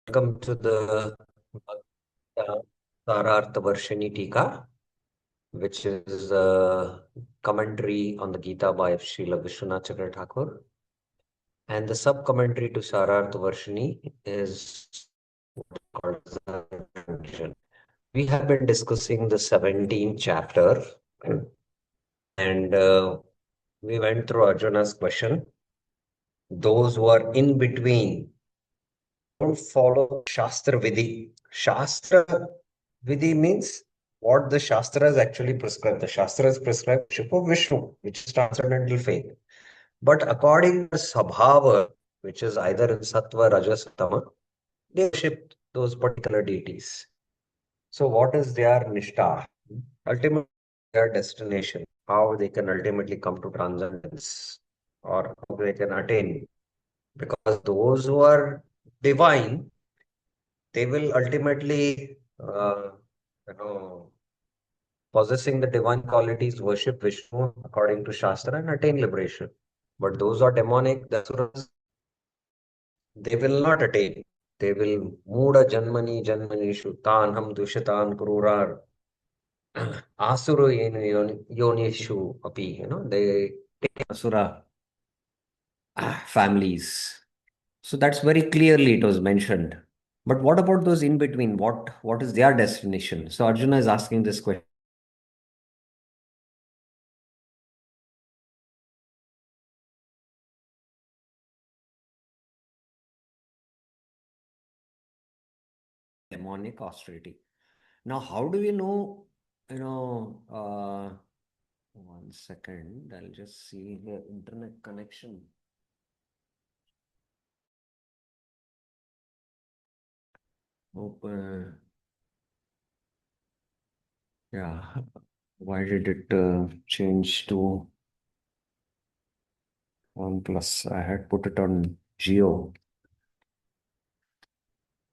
Welcome to the Sarartha Varshini Tika, which is a commentary on the Gita by Srila Vishwanath Chakra Thakur. And the sub-commentary to Sarartha Varshini is called Sanction. We have been discussing the 17th chapter, and we went through Arjuna's question. Those who are in between don't follow Shastra Vidhi. Shastra Vidhi means what the Shastras actually prescribe. The Shastras prescribe worship of Vishnu, which is transcendental faith. But according to Sabhava, which is either in Sattva, Rajas, Tama, they worship those particular deities. So what is their Nishtha? Ultimately, their destination, how they can ultimately come to transcendence or how they can attain. Because those who are divine, they will ultimately, you know, possessing the divine qualities, worship Vishnu according to Shastra and attain liberation. But those are demonic, the asuras, they will not attain. They will Muda Janmani Janmanishu Tanham Dushatan Krurar Asura Yonishu Api, they take Asura families. So that's very clearly it was mentioned. But what about those in between? What is their destination? So Arjuna is asking this question. Demonic austerity. Now, how do we know, one second, I'll just see the internet connection. Open. Yeah. Why did it change to OnePlus? I had put it on Geo.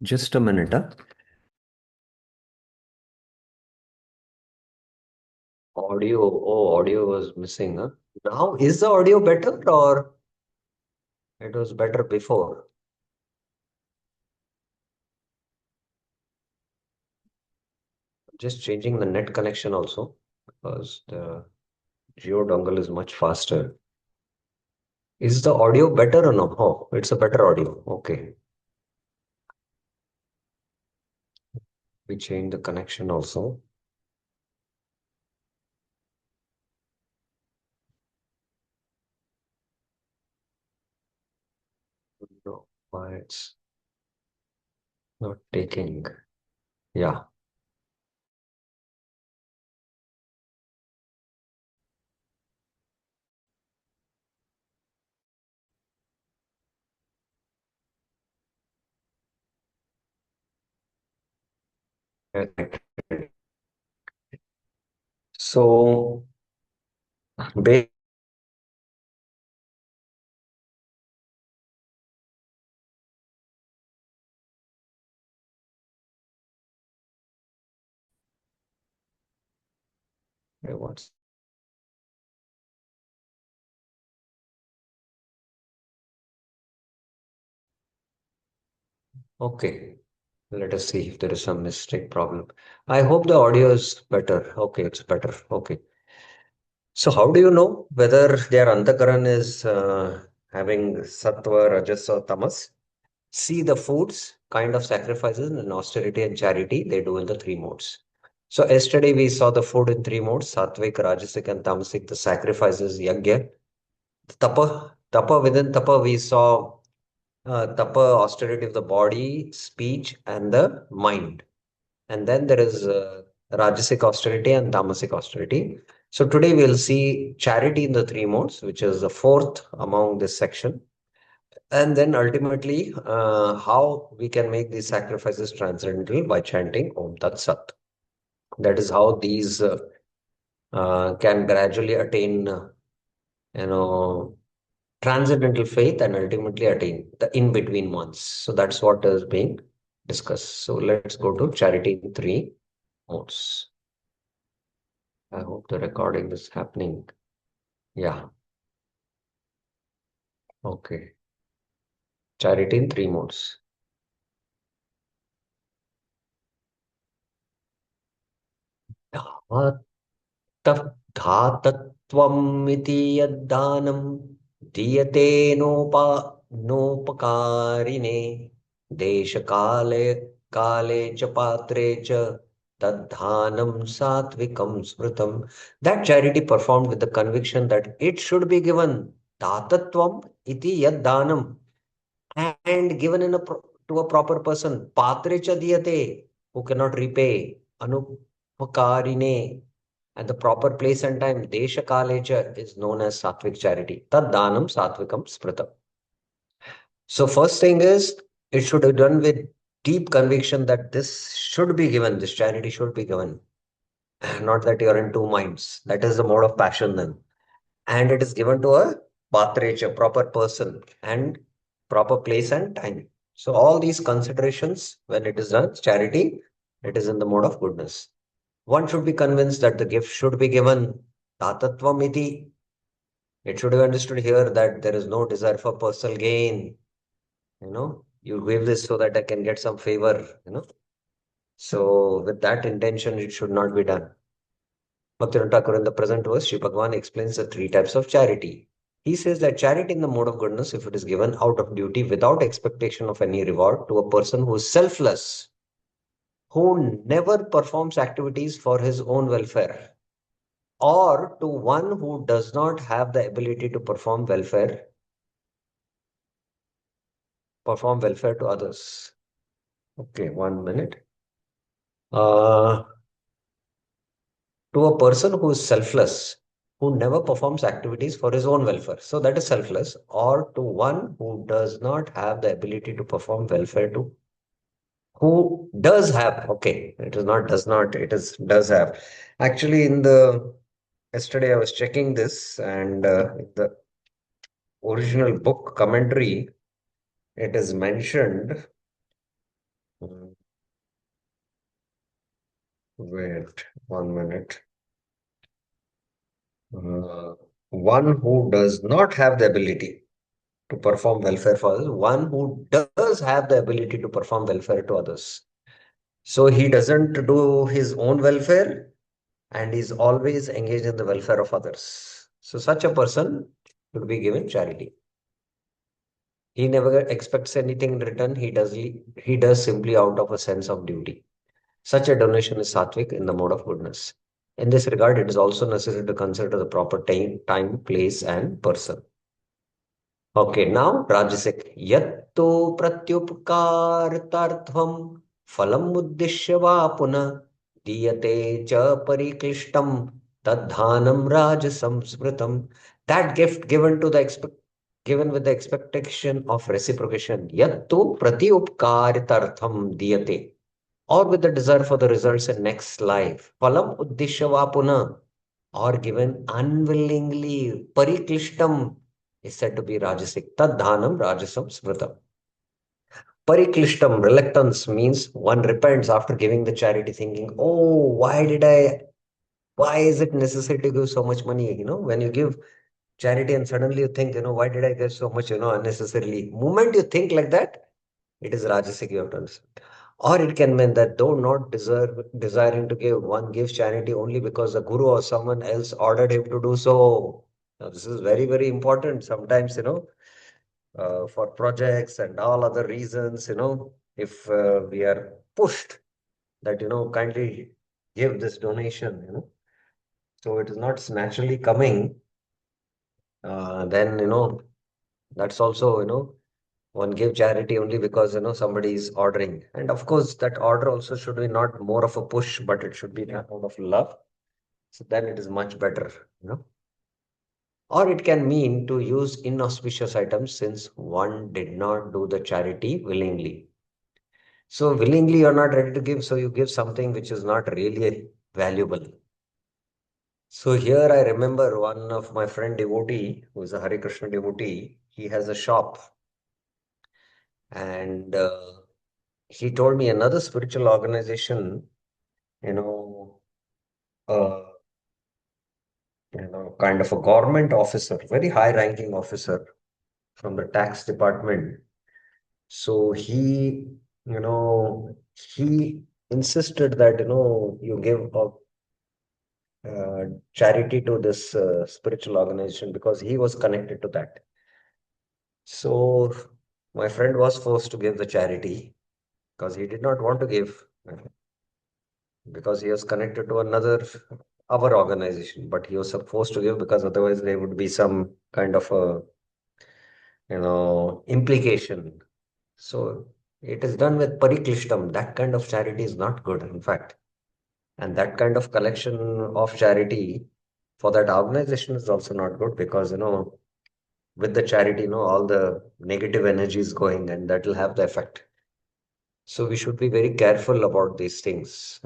Just a minute, huh? Audio. Oh, audio was missing, huh? Now, is the audio better or it was better before? Just changing the net connection also because the Geo dongle is much faster. Is the audio better or no? Oh, it's a better audio. Okay. We change the connection also. No, why it's not taking. Yeah. So, ba- what's okay? Let us see if there is some mistake problem. I hope the audio is better. Okay, it's better. Okay. So, how do you know whether their antakaran is having sattva, rajas, or tamas? See the foods, kind of sacrifices and austerity and charity they do in the three modes. So yesterday we saw the food in three modes, sattvic, rajasic, and tamasic, the sacrifices, yagya. Tapa within tapa we saw tapa, austerity of the body, speech, and the mind. And then there is rajasic austerity and tamasic austerity. So today we'll see charity in the three modes, which is the fourth among this section. And then ultimately, how we can make these sacrifices transcendental by chanting Om Tat Sat. That is how these can gradually attain, you know, transcendental faith and ultimately attain the in-between ones. So that's what is being discussed. So let's go to charity in three modes. I hope the recording is happening. Yeah. Okay. Charity in three modes. धातत्वम् इति यद्दानं दीयते नोपकारिणे देशकाले काले च पात्रे च तद्धानं सात्विकं स्मृतम्. That charity performed with the conviction that it should be given. Dhatatvam iti yaddanam, and given to a proper person. Patre cha diyate, who cannot repay. Anupakarine, at the proper place and time. Desha kalecha is known as sattvic charity. Tad danam sattvikam smritam. So first thing is, it should be done with deep conviction that this should be given, this charity should be given. Not that you're in two minds. That is the mode of passion then. And it is given to a patrecha, proper person, and proper place and time. So all these considerations, when it is done, charity, it is in the mode of goodness. One should be convinced that the gift should be given. Tatatvam iti. It should be understood here that there is no desire for personal gain. You give this so that I can get some favor. So with that intention, it should not be done. Bhaktivinoda Thakur in the present verse, Sri Bhagavan explains the three types of charity. He says that charity in the mode of goodness, if it is given out of duty without expectation of any reward to a person who is selfless, who never performs activities for his own welfare, or to one who does not have the ability to perform welfare to others. Okay, 1 minute. To a person who is selfless, who never performs activities for his own welfare. So that is selfless, or to one who does not have the ability to perform welfare to, who does have, okay, it is not does not, it is does have. Actually, yesterday I was checking this, and the original book commentary, it is mentioned. Wait, 1 minute. One who does not have the ability to perform welfare for others, one who does have the ability to perform welfare to others. So he doesn't do his own welfare and is always engaged in the welfare of others. So such a person should be given charity. He never expects anything in return. He does simply out of a sense of duty. Such a donation is sattvic in the mode of goodness. In this regard, it is also necessary to consider the proper time, place, and person. Okay, now Rajasic. Yatto pratyupkartarthvam phalam uddishya va puna diyate cha pariklishtam tadhanam rajasam smritam. That gift given with the expectation of reciprocation. Yatto pratyupkartartham diyate, or with the desire for the results in next life. Phalam uddishya va puna, or given unwillingly. Pariklishtam is said to be rajasic. Tad dhanam rajasam smritam. Pariklishtam, reluctance, means one repents after giving the charity, thinking, oh, why is it necessary to give so much money? When you give charity and suddenly you think, why did I give so much, unnecessarily? Moment you think like that, it is rajasic, you have to understand. Or it can mean that though not desiring to give, one gives charity only because the guru or someone else ordered him to do so. Now, this is very, very important. Sometimes, for projects and all other reasons, if we are pushed that, kindly give this donation. So it is not naturally coming, then, that's also, one give charity only because somebody is ordering, and of course that order also should be not more of a push, but it should be out of love. So then it is much better. you know or it can mean to use inauspicious items since one did not do the charity willingly. So willingly you're not ready to give, so you give something which is not really valuable. So here I remember one of my friend devotee, who is a Hare Krishna devotee. He has a shop, and he told me another spiritual organization, you know, uh, kind of a government officer, very high-ranking officer from the tax department. So he insisted that, you give a charity to this spiritual organization because he was connected to that. So my friend was forced to give the charity because he did not want to give because he was connected to another our organization, but he was supposed to give because otherwise there would be some kind of a implication. So it is done with pariklishtam. That kind of charity is not good, in fact. And that kind of collection of charity for that organization is also not good because, with the charity, all the negative energy is going and that will have the effect. So we should be very careful about these things.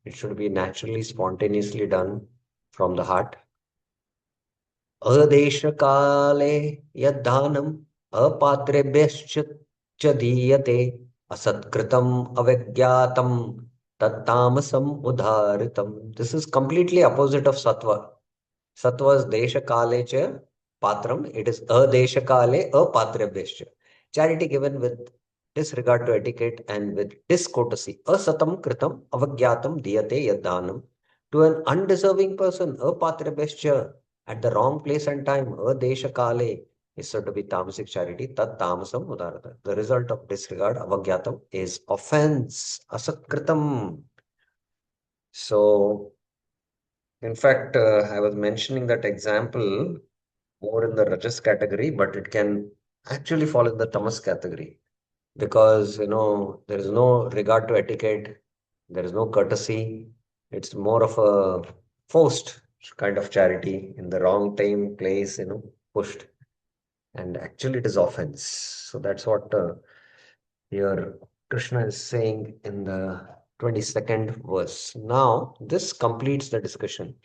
It should be naturally, spontaneously done from the heart. अदेशकाले यद्दानम् अपात्रेभ्यश्च च दीयते असत्कृतम् अविज्ञातम् तत्तामसम् उदारितम्. This is completely opposite of sattva. Sattva is deshakale cha patram. It is adeshakale apatrebhyascha. Charity given with disregard to etiquette and with discourtesy. Asatam kritam avagyatam diyate yaddanam. To an undeserving person, apatrebhyascha, at the wrong place and time, adeshakale, is said to be tamasic charity. Tat tamasam udarata. The result of disregard, avagyatam, is offense. Asakritam. So, in fact, I was mentioning that example more in the Rajas category, but it can actually fall in the Tamas category because, there is no regard to etiquette, there is no courtesy. It's more of a forced kind of charity in the wrong time, place, pushed. And actually, it is offense. So that's what here Krishna is saying in the 22nd verse. Now, this completes the discussion.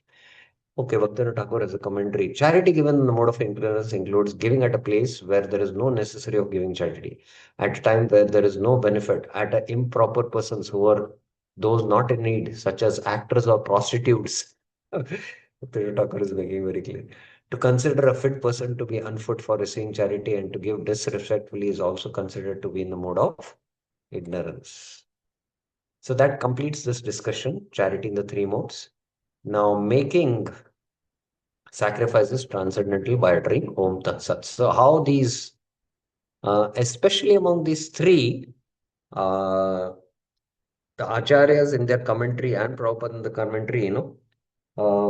Okay, Bhaktivinoda Thakur has a commentary. Charity given in the mode of ignorance includes giving at a place where there is no necessity of giving charity, at a time where there is no benefit, at a improper persons who are those not in need, such as actors or prostitutes. Bhaktivinoda Thakur is making very clear. To consider a fit person to be unfit for receiving charity and to give disrespectfully is also considered to be in the mode of ignorance. So that completes this discussion, charity in the three modes. Now, making sacrifices transcendental by uttering Om Tat Sat. So, how these, especially among these three, uh, the acharyas in their commentary and Prabhupada in the commentary,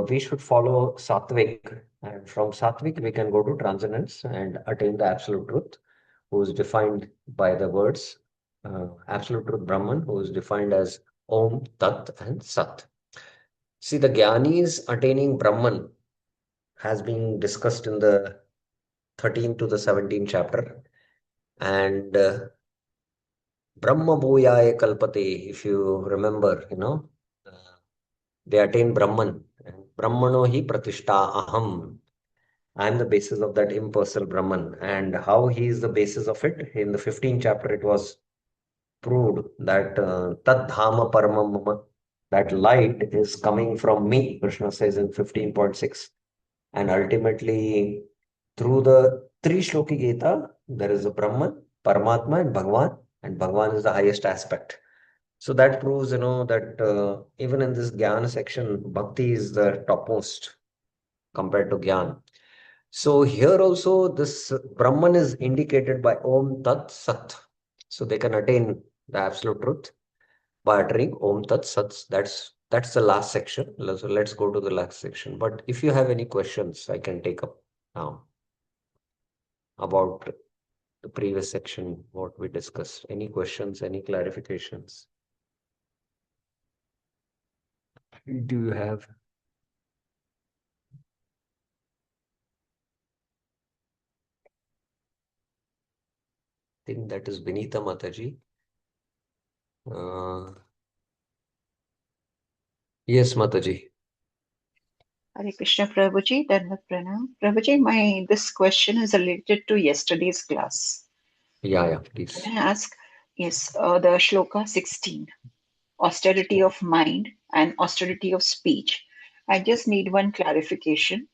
we should follow Satvik. And from Satvik, we can go to transcendence and attain the absolute truth, who is defined by the words absolute truth Brahman, who is defined as Om, Tat, and Sat. See, the Jnanis attaining Brahman has been discussed in the 13th to the 17th chapter. And Brahma Bhuyaya Kalpate, if you remember, uh, they attain Brahman. And Brahmano hi Pratishta Aham. I am the basis of that impersonal Brahman. And how he is the basis of it? In the 15th chapter, it was proved that Tad Dhama Paramam Mama, that light is coming from me, Krishna says in 15.6. And ultimately, through the three Shloki Gita, there is a Brahman, Paramatma, and Bhagavan, and Bhagavan is the highest aspect. So that proves, that even in this Jnana section, Bhakti is the topmost compared to Jnana. So here also, this Brahman is indicated by Om Tat Sat. So they can attain the absolute truth by uttering Om Tat Sat. That's the last section. So let's go to the last section. But if you have any questions, I can take up now about the previous section, what we discussed. Any questions, any clarifications? Do you have? I think that is Vinita Mataji. Yes, Mataji. Hare Krishna Prabhuji, Dharma Pranam. Prabhuji, this question is related to yesterday's class. Yeah, please. Can I ask? Yes, the Shloka 16, austerity of mind and austerity of speech. I just need one clarification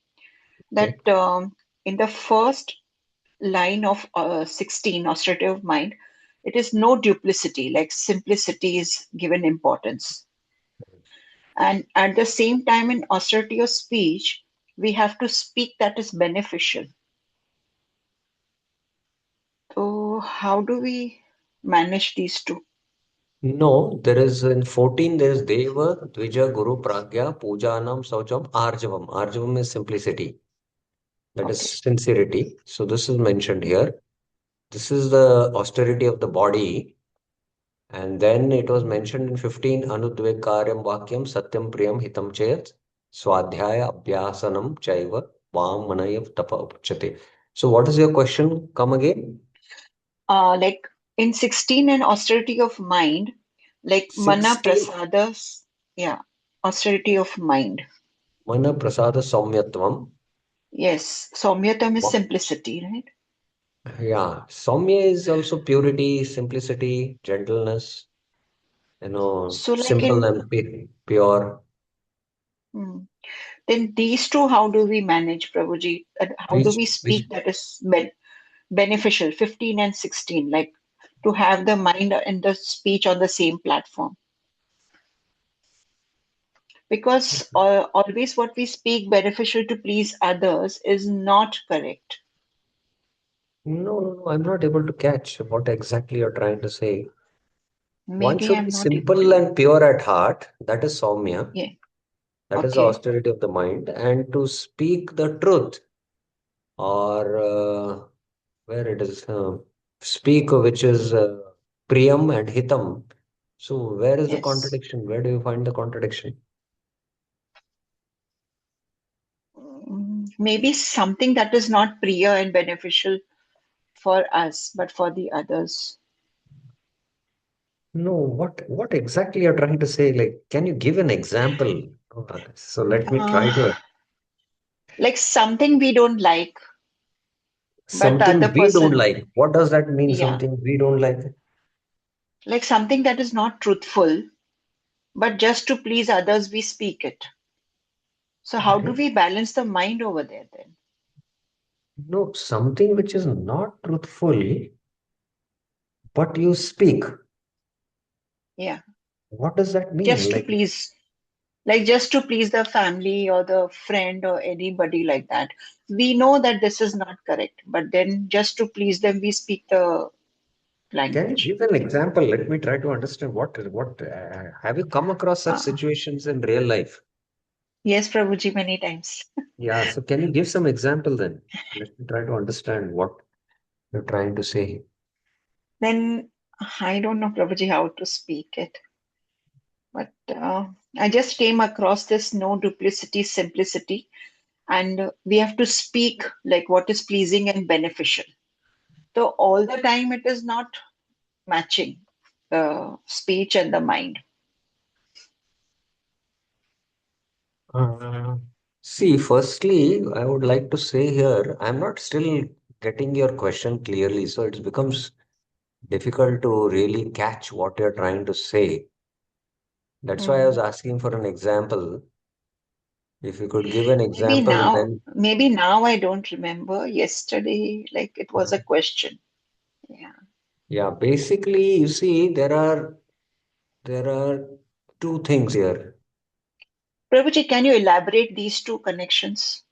Okay. that in the first line of 16, austerity of mind, it is no duplicity, like simplicity is given importance. And at the same time, in austerity of speech, we have to speak that is beneficial. So, how do we manage these two? No, there is in 14, there is Deva, Dvija, Guru, Pragya, Pujanam, Saucham, Arjavam. Arjavam is simplicity, that is Okay. sincerity. So this is mentioned here. This is the austerity of the body. And then it was mentioned in 15, Anudvek Karyam Vakyam Satyam Priyam Hitam Chayat Swadhyaya Abhyasanam Chaiva Vam Manayav Tapa Uchate. So what is your question? Come again. Like in 16 and austerity of mind, like mana 16, prasadas, yeah, austerity of mind. Mana Prasada Saumyatvam. Yes, Saumyatam is simplicity, right? Yeah, Soumya is also purity, simplicity, gentleness, So, like simple in and pure. hmm, then these two, how do we manage, Prabhuji? And how do we Which speak that is beneficial, 15 and 16, like to have the mind and the speech on the same platform? Because always what we speak beneficial to please others is not correct. no, no, no, I'm not able to catch what exactly you're trying to say. One Maybe should be I'm not able simple to. and pure at heart. That is Soumya. Yeah. That is the Okay. austerity of the mind. And to speak the truth or where it is, speak which is Priyam and Hitam. So where is the Yes. contradiction? Where do you find the contradiction? Maybe something that is not priya and beneficial for us, but for the others. No, what exactly you're trying to say? Like, can you give an example? So let me Uh, try to like something we don't like, but the other something we don't person, like. What does that mean? yeah, Something we don't like? like something that is not truthful, but just to please others, we speak it. So, how do Okay. we balance the mind over there then? No, something which is not truthful, but you speak. Yeah, What does that mean? just to Like, please, like just to please the family or the friend or anybody like that. We know that this is not correct, but then just to please them, we speak the can you language. give an example? Let me try to understand what have you come across such Uh, situations in real life? yes, Prabhuji, many times. Yeah, so can you give some example then? Let me try to understand what you're trying to say. Then I don't know, Prabhuji, how to speak it. But I just came across this no duplicity, simplicity, and we have to speak like what is pleasing and beneficial. So all the time it is not matching the speech and the mind. Uh, See, firstly, I would like to say here, I'm not still getting your question clearly, so it becomes difficult to really catch what you're trying to say. That's why I was Hmm. asking for an example. If you could give an Maybe example, now, then maybe now I don't remember. Yesterday, like it was a question. Yeah. yeah, basically, you see, there are two things here. Prabhuji, can you elaborate these two connections?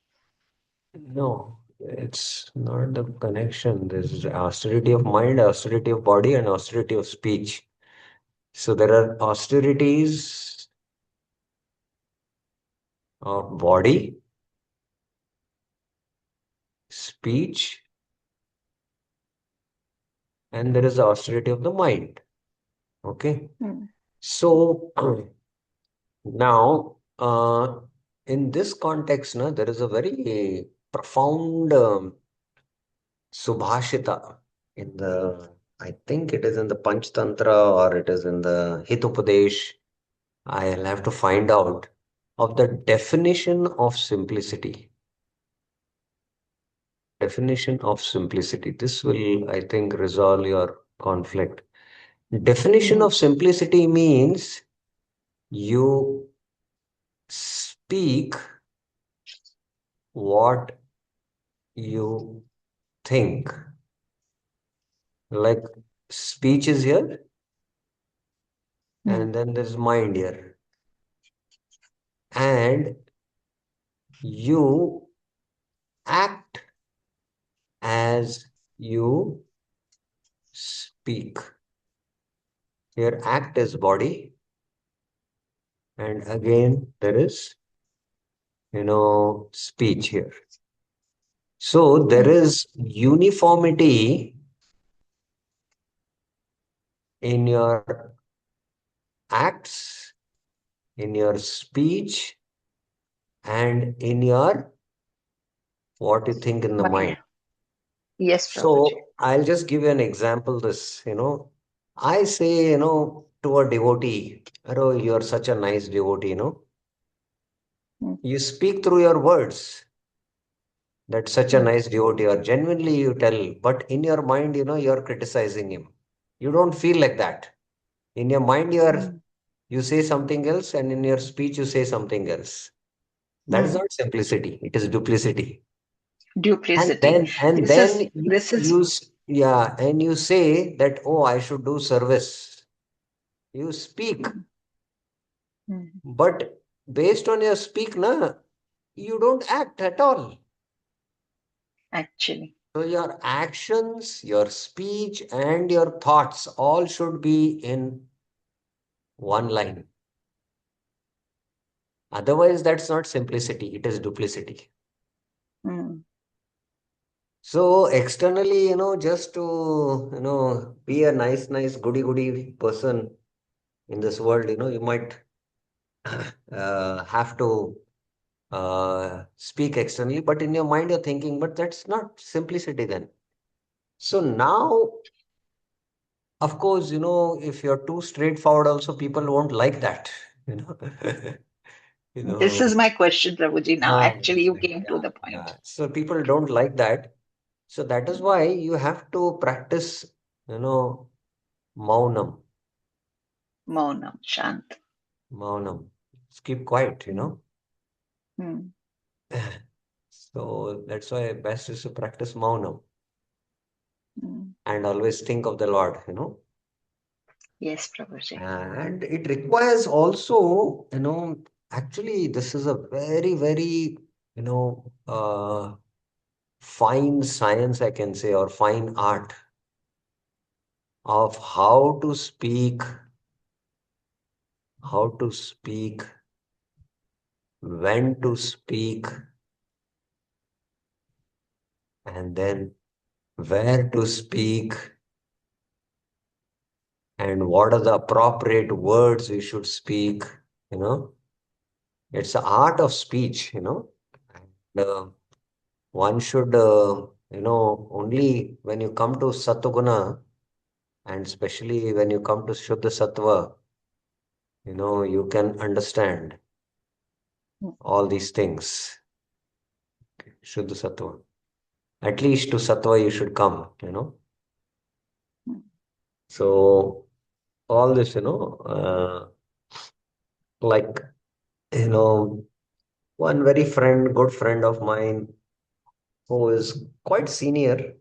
No, it's not the connection. There's austerity of mind, austerity of body, and austerity of speech. So there are austerities of body, speech, and there is the austerity of the mind. Okay. Hmm. So now, in this context, na, there is a very profound subhashita in I think it is in the Panchtantra or it is in the Hitopadesh. I'll have to find out of the definition of simplicity. Definition of simplicity. This will, I think, resolve your conflict. Definition Hmm. of simplicity means you speak what you think. Like speech is here, Hmm. and then there's mind here. and you act as you speak. Here, act is body, and again, there is, speech here. So there is uniformity in your acts, in your speech, and in your what you think in the mind. Yes, Prabhuji. So I'll just give you an example. I say, to a devotee, "Oh, you're such a nice devotee. Mm, You speak through your words. That's such a mm, nice devotee, or genuinely you tell, but in your mind, you're criticizing him. You don't feel like that. In your mind, mm, you say something else, and in your speech, you say something else. That is mm. not simplicity, it is duplicity. And Duplicity. then and This is then this is yeah, and you say that, oh, I should do service. You speak, mm, mm, but based on your speak, you don't act at all. actually. So your actions, your speech, and your thoughts all should be in one line. Otherwise, that's not simplicity, it is duplicity. Mm, So externally, just to, be a nice, goody person in this world, you might have to speak externally, but in your mind, you're thinking, but that's not simplicity then. So now, of course, if you're too straightforward, also people won't like that, you know. You this is know, my question, Prabhuji. Now, actually, you came to yeah, the point. yeah. So people don't like that. So that is why you have to practice, you know, maunam, Maunam, Shant. maunam. Just keep quiet. Mm, mm, So that's why best is to practice maunam mm. and always think of the Lord. Yes, Prabhuji. And it requires also, actually, this is a very, very, fine science, I can say, or fine art of how to speak, when to speak, and then where to speak, and what are the appropriate words we should speak. You know, it's the art of speech. And, one should, only when you come to Satoguna, and especially when you come to Shuddha Sattva, you can understand Mm, all these things. Shuddha Sattva. At least to Sattva you should come. mm, So all this, like, you know, one very good friend of mine who is quite senior,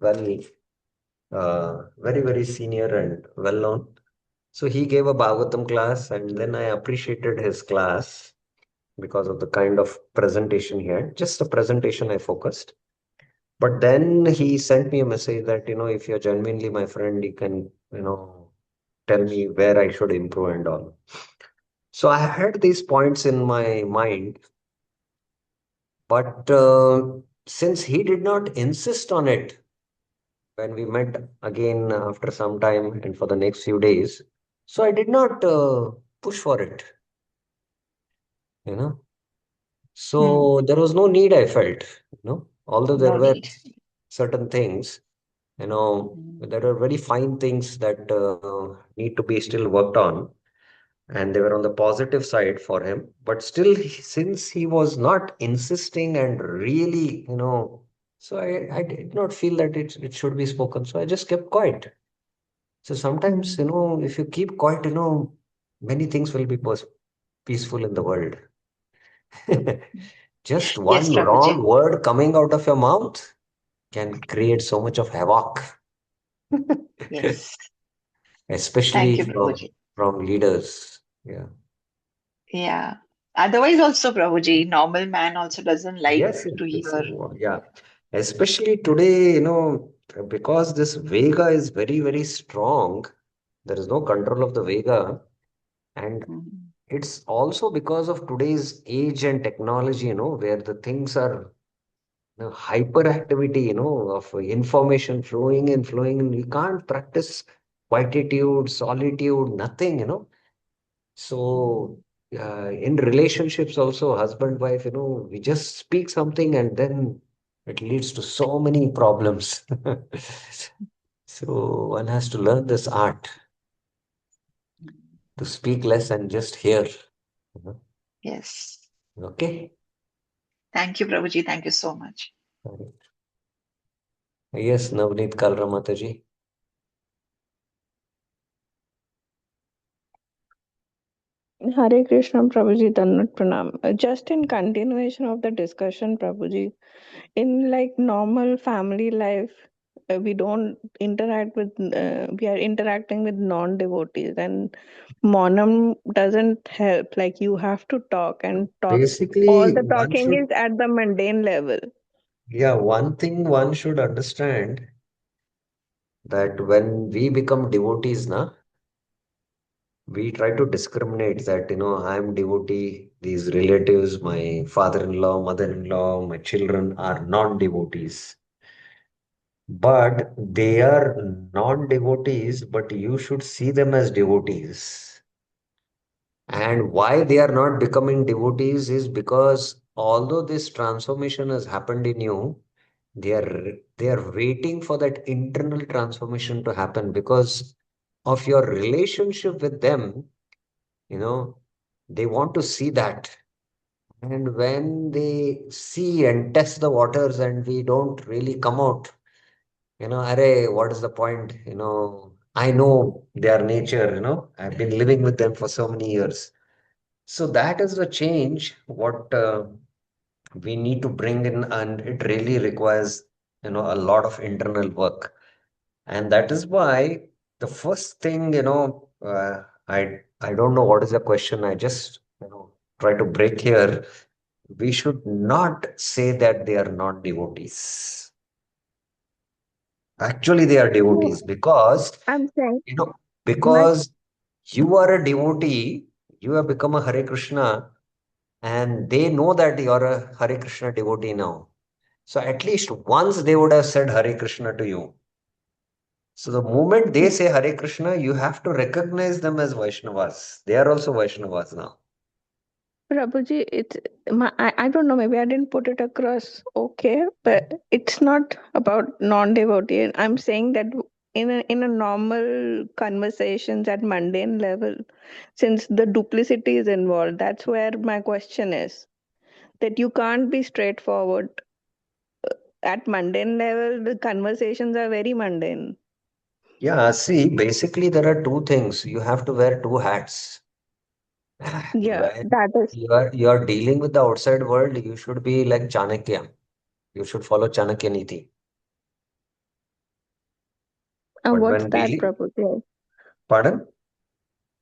very, very senior and well known. So he gave a Bhagavatam class, and then I appreciated his class because of the kind of presentation he had. Just the presentation I focused. But then he sent me a message that, if you're genuinely my friend, you can, tell me where I should improve and all. So I had these points in my mind, but since he did not insist on it when we met again after some time and for the next few days, so I did not push for it, you know. mm. So there was no need, I felt, although there No were need. certain things, Mm, there are very fine things that need to be still worked on, and they were on the positive side for him. But still, since he was not insisting and really, so I did not feel that it should be spoken. So I just kept quiet. So sometimes, mm. if you keep quiet, many things will be peaceful in the world. Just Yes, one Prabhuji. wrong word coming out of your mouth can create so much of havoc, Yes. especially Thank you, from Prabhuji. from leaders. Yeah. Yeah. Otherwise, also, Prabhuji, normal man also doesn't like Yes, yes, to yes, hear. yeah. Especially today, because this Vega is very, very strong, there is no control of the Vega. And Mhm. it's also because of today's age and technology, where the things are hyperactivity, of information flowing and flowing, and we can't practice quietude, solitude, nothing, So, in relationships also, husband, wife, we just speak something and then it leads to so many problems. So, one has to learn this art to speak less and just hear. you Yes. Okay? Thank you, Prabhuji. Thank you so much. Yes, Navneet Kalra Mataji. Hare Krishna, Prabhuji, Dandavat Pranam. Just in continuation of the discussion, Prabhuji, in like normal family life, we don't interact with, we are interacting with non-devotees, and Monam doesn't help. Like you have to talk and talk. All Basically, the talking is at the mundane level. one thing one should understand that when we become devotees, we try to discriminate that, I'm devotee, these relatives, my father-in-law, mother-in-law, my children are non-devotees. But they are non-devotees, but you should see them as devotees. And why they are not becoming devotees is because although this transformation has happened in you, they are waiting for that internal transformation to happen because of your relationship with them, you know, they want to see that. And when they see and test the waters and we don't really come out, array, what is the point? I know their nature, I've been living with them for so many years. So that is the change what we need to bring in, and it really requires, a lot of internal work. And that is why the first thing, I don't know what is the question. I just, try to break here. We should not say that they are not devotees. Actually, they are No, devotees because, I'm saying you know, my because you are a devotee, you have become a Hare Krishna, and they know that you are a Hare Krishna devotee now. So at least once they would have said Hare Krishna to you. So the moment they say Hare Krishna, you have to recognize them as Vaishnavas. They are also Vaishnavas now. Prabhuji, I don't know, maybe I didn't put it across okay, but it's not about non-devotee. I'm saying that in a normal conversations at mundane level, since the duplicity is involved, that's where my question is. That you can't be straightforward. At mundane level, the conversations are very mundane. Yeah, see, basically there are two things. You have to wear two hats. Yeah, When that is. you are dealing with the outside world, you should be like Chanakya. You should follow Chanakya Niti. But What's when that, dealing, Prabhuji? pardon?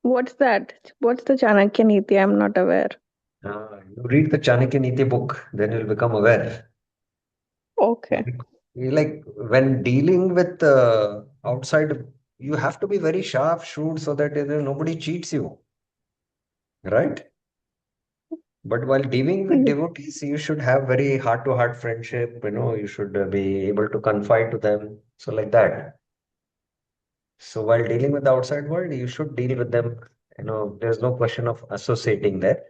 What's that? What's the Chanakya Niti? I'm not aware. You read the Chanakya Niti book, then you'll become aware. Okay. Like when dealing with outside, you have to be very sharp, shrewd, so that nobody cheats you, right? But while dealing with Yeah. devotees, you should have very heart-to-heart friendship. You should be able to confide to them. So like that. So while dealing with the outside world, you should deal with them. There's no question of associating there.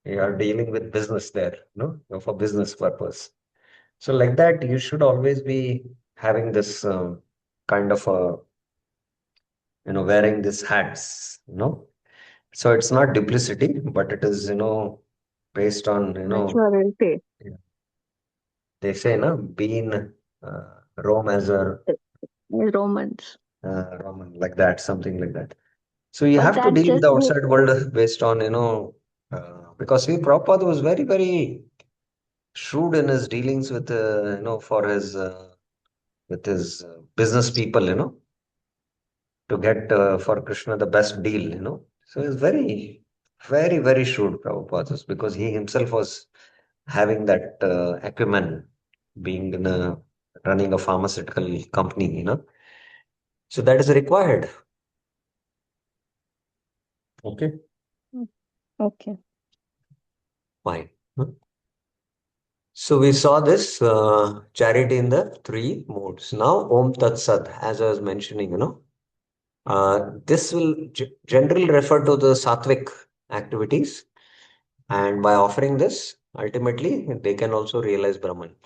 You are dealing with business there, for business purpose. So like that, you should always be having this kind of a, wearing these hats. So it's not duplicity, but it is, based on, Maturity. they say, being Rome as a Romans. Roman, like that, something like that. So you But have to that deal with just the outside world based on, because see, Prabhupada was very, very shrewd in his dealings with, for his, with his business people, to get for Krishna the best deal. So it's very. Very, very shrewd, Prabhupada, because he himself was having that acumen, being in running a pharmaceutical company, So that is required. Okay. Okay. Fine. So we saw this charity in the three modes. Now, Om Tat Sat, as I was mentioning, this will generally refer to the sattvic activities. And by offering this, ultimately, they can also realize Brahman.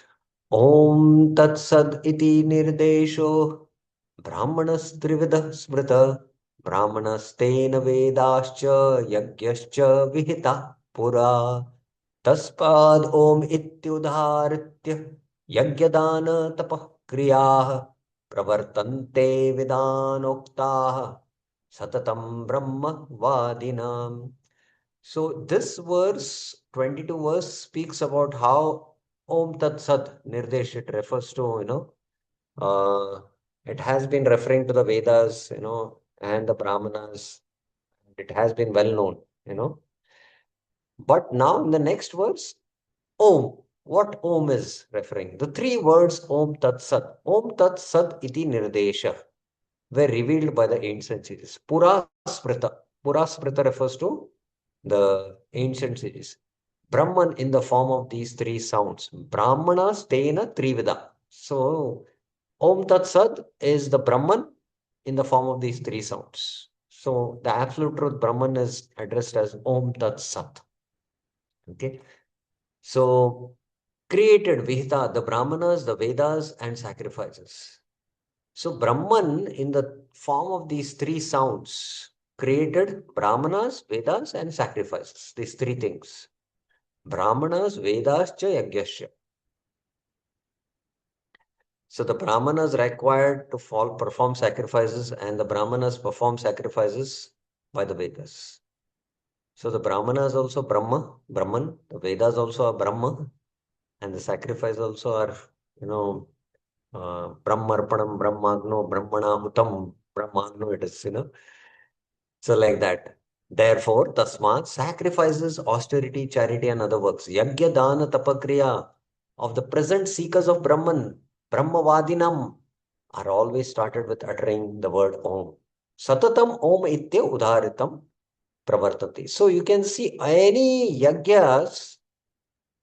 Om Tat Sad iti nirdesho Brahmanas smrita Brahmanastena vedascha yagyascha vihita pura तस्माद् ओम इत्युदाहृत्य यज्ञदान तपः क्रियाः प्रवर्तन्ते विदानोक्ताः सततं ब्रह्म वादिनाम्. So this verse 22 verse speaks about how Om Tat Sat Nirdesh, it refers to, it has been referring to the Vedas, and the Brahmanas. It has been well known, But now in the next verse, Om. What Om is referring? The three words Om Tat Sat. Om Tat Sat iti nirdesha were revealed by the ancient sages. Pura Smrita. Pura Smrita refers to the ancient sages. Brahman in the form of these three sounds. Brahmana Stena Trivida. So Om Tat Sat is the Brahman in the form of these three sounds. So the absolute truth Brahman is addressed as Om Tat Sat. Okay. So created Vihita, the Brahmanas, the Vedas, and sacrifices. So Brahman, in the form of these three sounds, created Brahmanas, Vedas, and sacrifices. These three things. Brahmanas, Vedas, cha Yagyasya. So the Brahmanas required to perform sacrifices, and the Brahmanas perform sacrifices by the Vedas. So the Brahmanas also Brahman, the Vedas also are Brahma, and the sacrifice also are, Brahmarpanam, Brahmagno, Brahmanahutam, Brahmagno, it is, So like that. Therefore, Tasmat sacrifices, austerity, charity, and other works. Yagya, Dana, Tapakriya of the present seekers of Brahman, Brahmavadinam, are always started with uttering the word Om. Satatam Om Itya Udharitam Pravartati. So you can see any yagyas,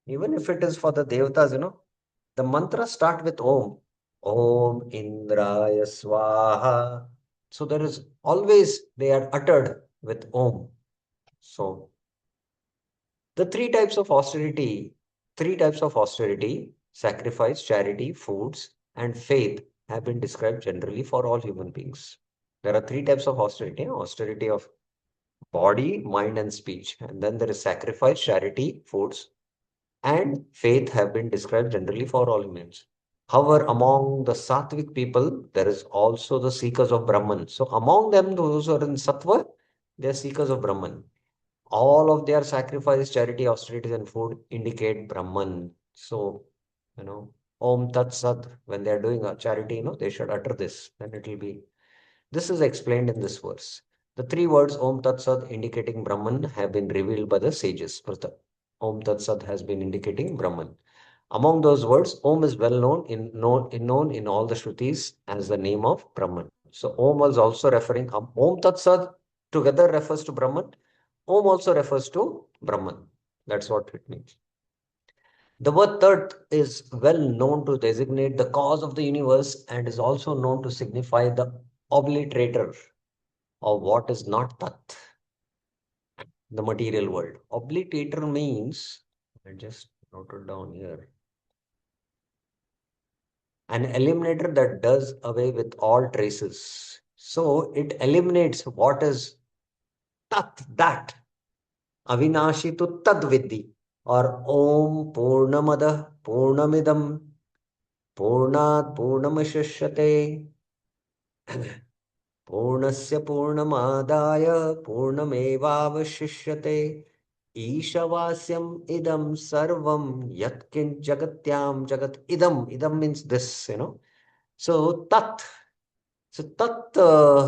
even if it is for the devatas, the mantras start with Om. Om Indraya Swaha. So there is always, they are uttered with Om. So the three types of austerity, sacrifice, charity, foods, and faith have been described generally for all human beings. There are three types of austerity: austerity of body, mind, and speech. And then there is sacrifice, charity, foods, and faith have been described generally for all humans. However, among the Sattvic people, there is also the seekers of Brahman. So among them, those who are in Sattva, they are seekers of Brahman. All of their sacrifice, charity, austerities, and food indicate Brahman. So, Om Tat Sat, when they are doing a charity, they should utter this. Then it will be. This is explained in this verse. The three words Om Tat Sat indicating Brahman have been revealed by the sages. Om Tat Sat has been indicating Brahman. Among those words, Om is well known in all the Shrutis as the name of Brahman. So Om was also referring, Om Tat Sat together refers to Brahman. Om also refers to Brahman. That's what it means. The word Tat is well known to designate the cause of the universe and is also known to signify the obliterator of what is not Tat, the material world. Obliterator means, I just wrote it down here, an eliminator that does away with all traces. So it eliminates what is Tat, that. Avinashi tu Tad Vidhi, or Om Purnamada Purnamidam Purnat Purnamashishyate Purnasya Purnamadaya Purnamevavashishyate Ishavasyam idam sarvam yatkin jagatyam jagat idam means this, So tat. So tat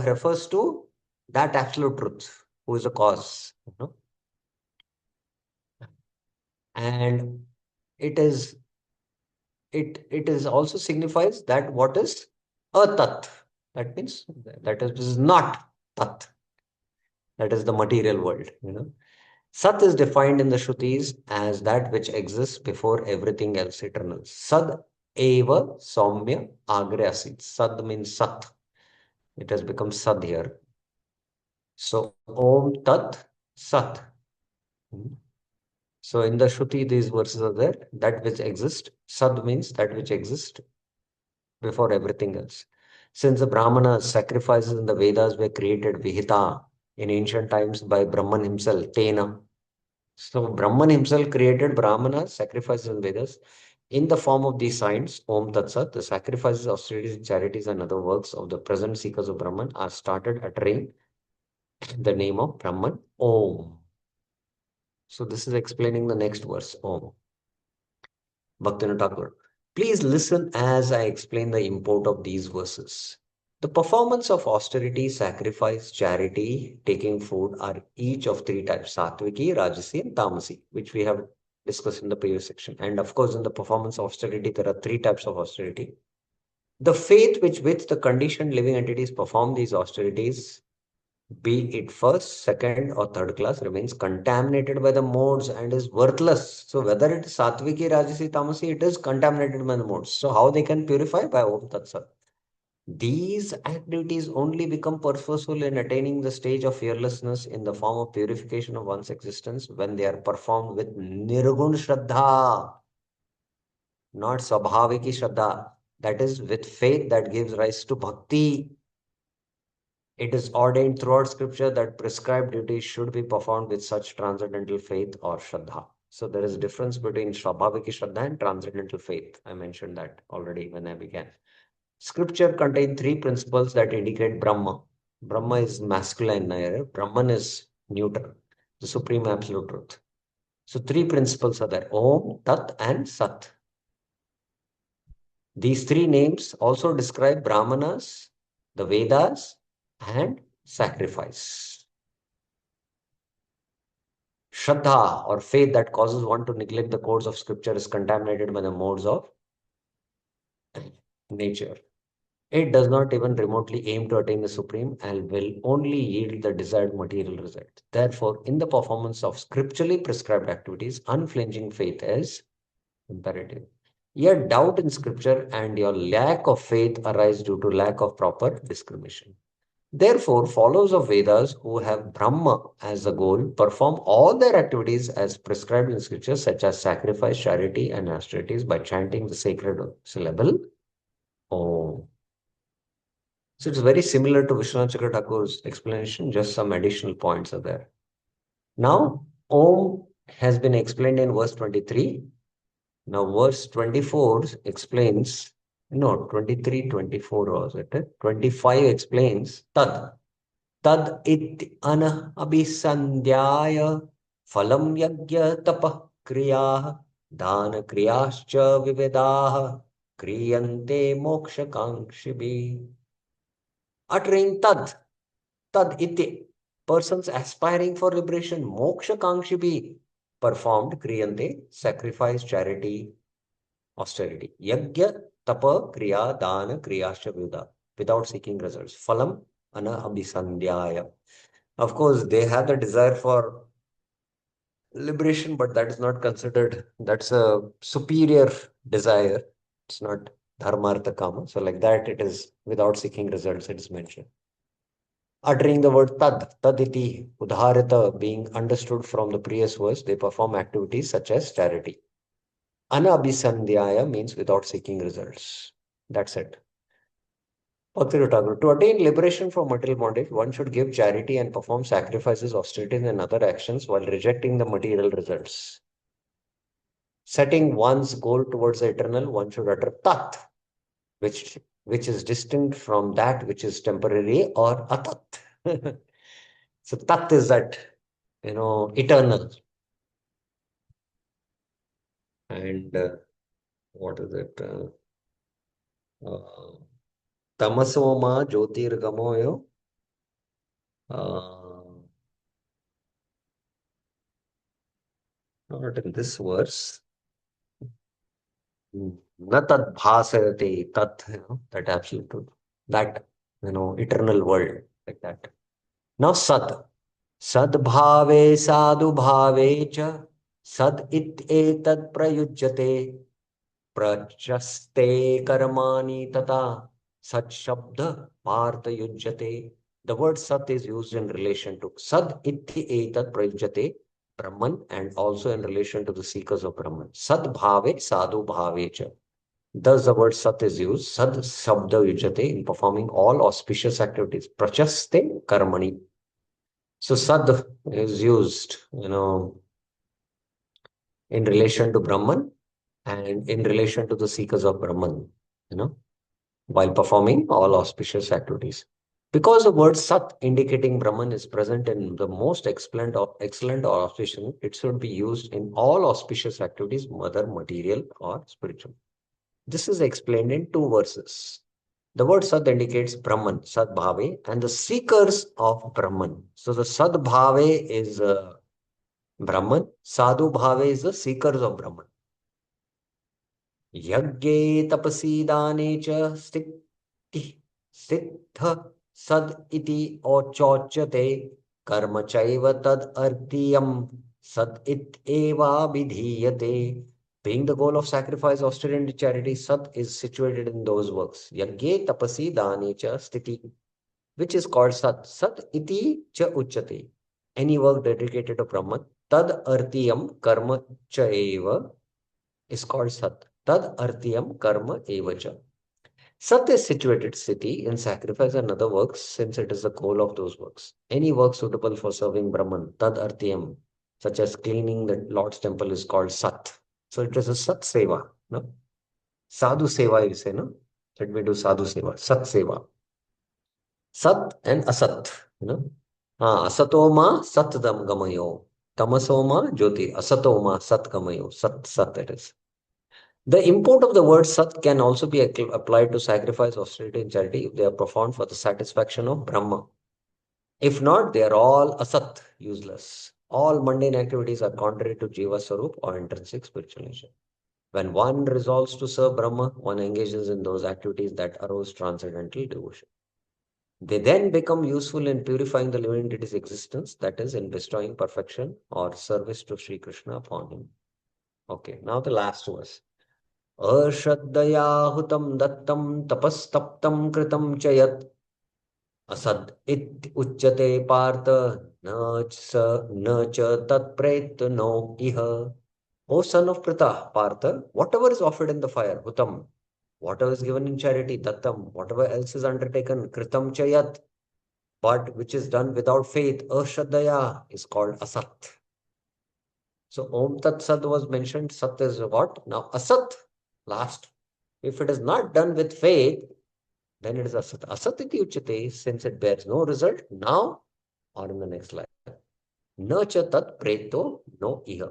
refers to that absolute truth, who is the cause. And it is also signifies that what is a tat. That means that is not tat. That is the material world, you know. Sat is defined in the Shrutis as that which exists before everything else eternal. Sad eva saumya agre asit. Sad means sat. It has become sad here. So Om Tat Sat. Hmm. So in the Shruti, these verses are there. That which exists. Sad means that which exists before everything else. Since the Brahmana sacrifices in the Vedas were created Vihita in ancient times by Brahman himself, Tena. So Brahman himself created Brahmana sacrifices in Vedas in the form of these signs, Om Tat Sat. The sacrifices, austerities, charities, and other works of the present seekers of Brahman are started uttering the name of Brahman, Om. So this is explaining the next verse, Om. Bhaktivinoda Thakur. Please listen as I explain the import of these verses. The performance of austerity, sacrifice, charity, taking food are each of three types, Satviki, Rajasi, and Tamasi, which we have discussed in the previous section. And of course, in the performance of austerity, there are three types of austerity. The faith with the conditioned living entities perform these austerities, be it first, second, or third class, remains contaminated by the modes and is worthless. So whether it is Satviki, Rajasi, Tamasi, it is contaminated by the modes. So how they can purify? By Om Tat Sat. These activities only become purposeful in attaining the stage of fearlessness in the form of purification of one's existence when they are performed with Nirgun Shraddha, not Swabhaviki Shraddha. That is with faith that gives rise to bhakti. It is ordained throughout scripture that prescribed duties should be performed with such transcendental faith or Shraddha. So there is a difference between Swabhaviki Shraddha and transcendental faith. I mentioned that already when I began. Scripture contains three principles that indicate Brahma. Brahma is masculine, Brahman is neutral, the supreme absolute truth. So three principles are there, Om, Tat, and Sat. These three names also describe Brahmanas, the Vedas, and sacrifice. Shraddha or faith that causes one to neglect the codes of scripture is contaminated by the modes of nature. It does not even remotely aim to attain the supreme and will only yield the desired material result. Therefore, in the performance of scripturally prescribed activities, unflinching faith is imperative. Your doubt in scripture and your lack of faith arise due to lack of proper discrimination. Therefore, followers of Vedas who have Brahma as the goal perform all their activities as prescribed in scripture, such as sacrifice, charity, and austerities by chanting the sacred syllable Om. So it's very similar to Vishwanath Chakra Thakur's explanation, just some additional points are there. Now, Om has been explained in verse 23. Now, verse 24 explains, no, 23, 24 was it? 25 explains Tad. Tad iti ana abhisandhyaya phalam yajna tapah kriya dana kriyascha vivedaha kriyante moksha kankshibhi. Uttering tad iti, persons aspiring for liberation, moksha kankshibhi, performed kriyante, sacrifice, charity, austerity. Yajna, tapa, kriya, dana, kriyascha vivedaha, without seeking results. Phalam ana abhisandhyaya. Of course, they have the desire for liberation, but that is not considered, that's a superior desire. It's not dharma, artha, kama. So like that, it is without seeking results, it is mentioned. Uttering the word taditi, udharita, being understood from the previous verse, they perform activities such as charity. Anabhisandhyaya means without seeking results. That's it. To attain liberation from material bondage, one should give charity and perform sacrifices, austerities, and other actions while rejecting the material results. Setting one's goal towards the eternal, one should utter tat, which is distinct from that which is temporary or atat. So tat is that, eternal. And what is it? Tamasoma Jyotirgamoyo. not in this verse. Na tad bhasayate, tat, that absolute truth, that, eternal world, like that. Now, sad. Sadbhave sadhu bhave cha sad it etad prayujyate prachaste karmani tata sat shabda partha yujyate. The word sat is used in relation to sad iti etad prayujyate Brahman, and also in relation to the seekers of Brahman. Sad bhave sadhu bhave cha. Thus the word sat is used, sad shabda yujyate, in performing all auspicious activities. Prachaste karmani. So sad is used, in relation to Brahman and in relation to the seekers of Brahman, while performing all auspicious activities. Because the word Sat indicating Brahman is present in the most excellent or auspicious, it should be used in all auspicious activities, whether material or spiritual. This is explained in two verses. The word Sat indicates Brahman, Sat Bhave, and the seekers of Brahman. So the Sat Bhave is Brahman, Sadhu Bhave is the seekers of Brahman. Yagye tapasi dane cha siddha sad iti ochochyate karma chaiva tad artiyam sad it eva vidhiyate. Being the goal of sacrifice, austerity, and charity, Sat is situated in those works. Yagye tapasi dane cha stiti, which is called Sat. Sat iti cha uchyate. Any work dedicated to Brahman, tad artiyam karma chaiva is called Sat. Tad artiyam karma evacha. Sat is situated city in sacrifice and other works, since it is the goal of those works. Any work suitable for serving Brahman, tad artiyam, such as cleaning the Lord's temple, is called Sat. So it is a Sat Seva. No? Sadhu Seva, you say, no? Let me do Sadhu Seva. Sat Seva. Sat and Asat. Asatoma Satdam Gamayo. Tamasoma Jyoti. Asatoma Sat Gamayo. Sat, it is. The import of the word Sat can also be applied to sacrifice, austerity, and charity if they are performed for the satisfaction of Brahma. If not, they are all Asat, useless. All mundane activities are contrary to Jiva Swarup or intrinsic spiritual nature. When one resolves to serve Brahma, one engages in those activities that arouse transcendental devotion. They then become useful in purifying the living entity's existence, that is, in bestowing perfection or service to Sri Krishna upon him. Okay, now the last verse. अश्रद्धया हुतं दत्तं तपस्तप्तं कृतं च यत् असद् इति उच्यते पार्थ न च तत्प्रेत no इह. O son of Pritha, Partha, whatever is offered in the fire, hutam, whatever is given in charity, dattam, whatever else is undertaken, kritam cha yat, but which is done without faith, ashraddhaya, is called asat. So Om Tat Sat was mentioned, Sat is what? Now Asat, last. If it is not done with faith, then it is Asat. Asat iti uchyate, since it bears no result now or in the next life. Na cha tat preto no iha.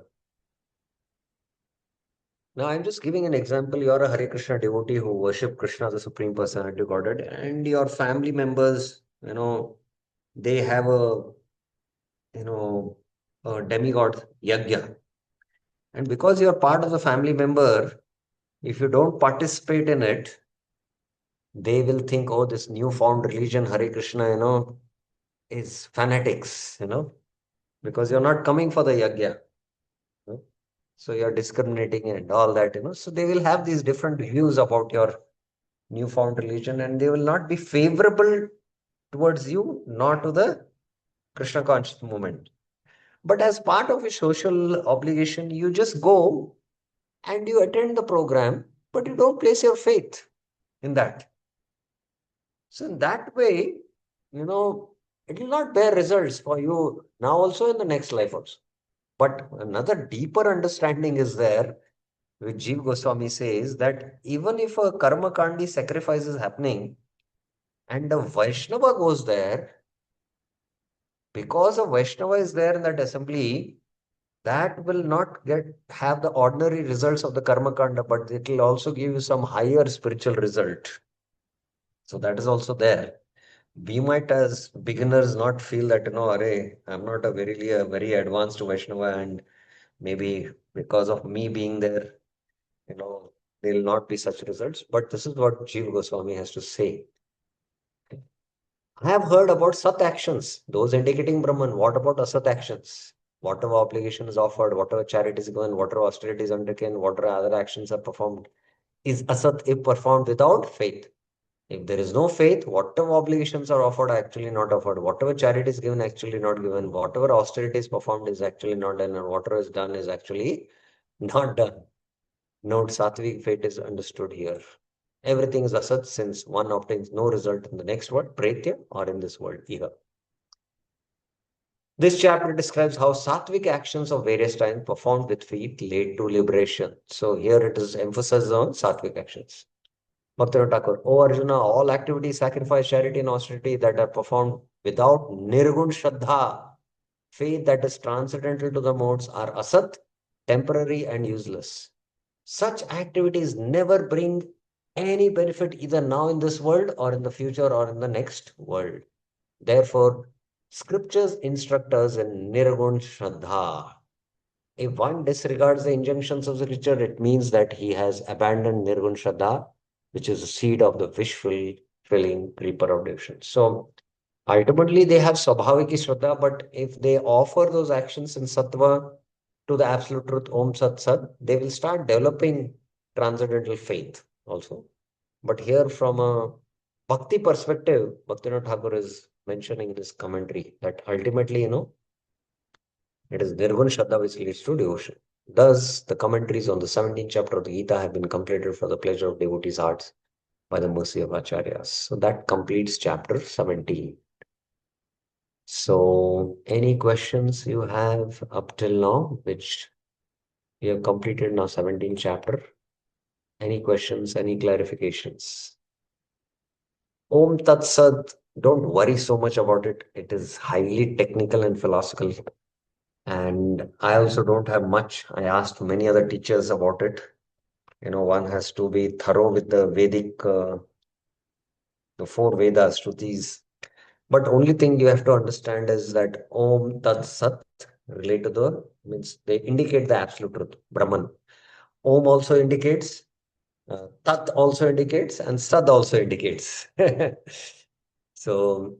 Now I'm just giving an example. You are a Hare Krishna devotee who worship Krishna, the Supreme Personality of Godhead, and your family members, they have a demigod yagya. And because you are part of the family member, if you don't participate in it, they will think, oh, this newfound religion, Hare Krishna, is fanatics, because you're not coming for the yagya. So you're discriminating and all that, So they will have these different views about your newfound religion, and they will not be favorable towards you, nor to the Krishna conscious movement. But as part of a social obligation, you just go and you attend the program, but you don't place your faith in that. So in that way, it will not bear results for you now also in the next life also. But another deeper understanding is there, which Jeev Goswami says that even if a karma kandi sacrifice is happening and the Vaishnava goes there, because a Vaishnava is there in that assembly, that will not have the ordinary results of the karma kanda, but it will also give you some higher spiritual result. So that is also there. We might as beginners not feel that, I'm not really a very advanced Vaishnava and Maybe because of me being there, there will not be such results. But this is what Jiva Goswami has to say. I have heard about Sat actions, those indicating Brahman. What about Asat actions? Whatever obligation is offered, whatever charity is given, whatever austerity is undertaken, whatever other actions are performed, is Asat if performed without faith. If there is no faith, whatever obligations are offered are actually not offered. Whatever charity is given, actually not given. Whatever austerity is performed is actually not done. And whatever is done is actually not done. Note, Sattvic faith is understood here. Everything is asat since one obtains no result in the next world, Pretya, or in this world, Iha. This chapter describes how Sattvic actions of various kinds performed with faith lead to liberation. So here it is emphasis on Sattvic actions. Bhaktivinoda Thakur, O Arjuna, all activities, sacrifice, charity, and austerity that are performed without nirgun shraddha, faith that is transcendental to the modes, are asat, temporary, and useless. Such activities never bring any benefit either now in this world or in the future or in the next world. Therefore, scriptures instruct us in nirgun shraddha. If one disregards the injunctions of the scripture, it means that he has abandoned nirgun shraddha, which is the seed of the wish-fulfilling reaper of devotion. So ultimately, they have Swabhaviki Shraddha, but if they offer those actions in Sattva to the absolute truth, Om Sat Sat, they will start developing transcendental faith also. But here, from a Bhakti perspective, Bhaktivinoda Thakur is mentioning in his commentary that ultimately, it is Nirgun Shraddha which leads to devotion. Thus, the commentaries on the 17th chapter of the Gita have been completed for the pleasure of devotees' hearts by the mercy of Acharyas. So that completes chapter 17. So, any questions you have up till now, which we have completed now 17th chapter? Any questions, any clarifications? Om Tat Sat, don't worry so much about it. It is highly technical and philosophical. And I also don't have much. I asked many other teachers about it. One has to be thorough with the Vedic, the four Vedas, Shrutis. But only thing you have to understand is that Om Tat Sat relate to means they indicate the absolute truth, Brahman. Om also indicates, Tat also indicates, and Sad also indicates. So,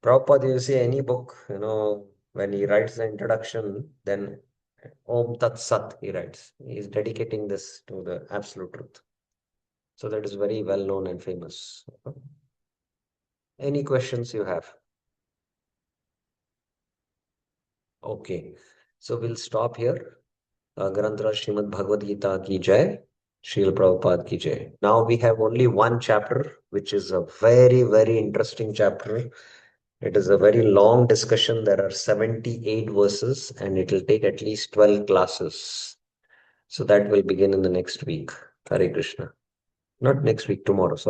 Prabhupada, you see any book, when he writes the introduction, then Om Tat Sat he writes. He is dedicating this to the absolute truth. So that is very well known and famous. Any questions you have? Okay, so we'll stop here. Granthra Srimad Bhagavad Gita ki jai, Srila Prabhupada ki jai. Now we have only one chapter, which is a very, very interesting chapter. It is a very long discussion. There are 78 verses and it will take at least 12 classes. So that will begin in the next week. Hare Krishna. Not next week, tomorrow. Sorry.